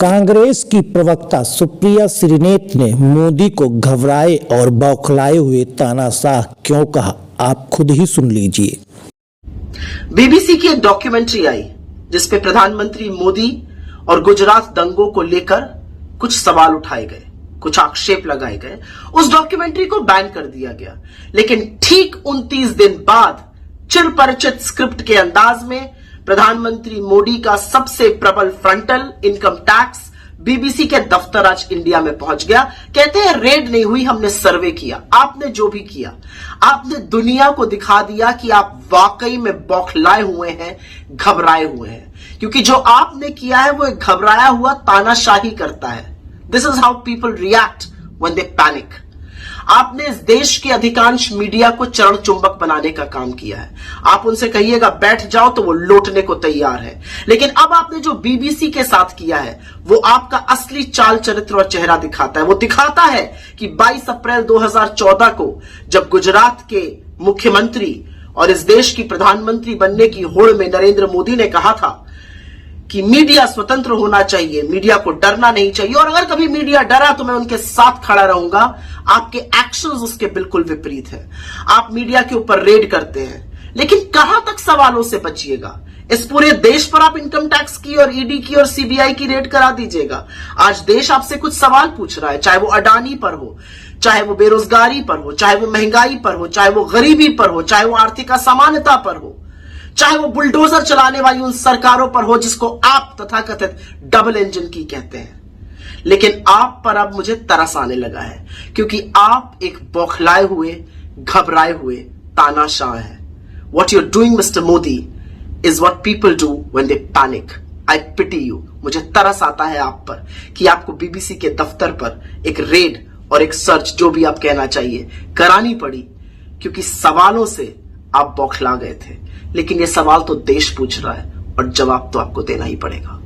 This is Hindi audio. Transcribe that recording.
कांग्रेस की प्रवक्ता सुप्रिया श्रीनेत ने मोदी को घबराए और बौखलाए हुए तानाशाह क्यों कहा, आप खुद ही सुन लीजिए। बीबीसी की एक डॉक्यूमेंट्री आई जिसपे प्रधानमंत्री मोदी और गुजरात दंगों को लेकर कुछ सवाल उठाए गए, कुछ आक्षेप लगाए गए। उस डॉक्यूमेंट्री को बैन कर दिया गया, लेकिन ठीक 29 दिन बाद चिरपरिचित स्क्रिप्ट के अंदाज में प्रधानमंत्री मोदी का सबसे प्रबल फ्रंटल इनकम टैक्स बीबीसी के दफ्तर आज इंडिया में पहुंच गया। कहते हैं रेड नहीं हुई, हमने सर्वे किया। आपने जो भी किया, आपने दुनिया को दिखा दिया कि आप वाकई में बौखलाए हुए हैं, घबराए हुए हैं, क्योंकि जो आपने किया है वो एक घबराया हुआ तानाशाही करता है। This is how people react when they panic. आपने इस देश के अधिकांश मीडिया को चरण चुंबक बनाने का काम किया है। आप उनसे कहिएगा बैठ जाओ तो वो लौटने को तैयार है। लेकिन अब आपने जो बीबीसी के साथ किया है वो आपका असली चाल चरित्र और चेहरा दिखाता है। वो दिखाता है कि 22 अप्रैल 2014 को जब गुजरात के मुख्यमंत्री और इस देश की प्रधानमंत्री बनने की होड़ में नरेंद्र मोदी ने कहा था कि मीडिया स्वतंत्र होना चाहिए, मीडिया को डरना नहीं चाहिए, और अगर कभी मीडिया डरा तो मैं उनके साथ खड़ा रहूंगा। आपके एक्शंस उसके बिल्कुल विपरीत हैं। आप मीडिया के ऊपर रेड करते हैं, लेकिन कहां तक सवालों से बचिएगा? इस पूरे देश पर आप इनकम टैक्स की और ईडी की और सीबीआई की रेड करा दीजिएगा। आज देश आपसे कुछ सवाल पूछ रहा है, चाहे वो अडानी पर हो, चाहे वो बेरोजगारी पर हो, चाहे वो महंगाई पर हो, चाहे वो गरीबी पर हो, चाहे वो आर्थिक असमानता पर हो, चाहे वो बुलडोजर चलाने वाली उन सरकारों पर हो जिसको आप तथाकथित डबल इंजन की कहते हैं। लेकिन आप पर अब मुझे तरस आने लगा है, क्योंकि आप एक बौखलाए हुए, घबराए हुए तानाशाह हैं। What you're doing, Mr. Modi, is what people do when they panic. I pity you. मुझे तरस आता है आप पर कि आपको बीबीसी के दफ्तर पर एक रेड और एक सर्च, जो भी आप कहना चाहिए, करानी पड़ी, क्योंकि सवालों से आप बौखला गए थे। लेकिन ये सवाल तो देश पूछ रहा है और जवाब तो आपको देना ही पड़ेगा।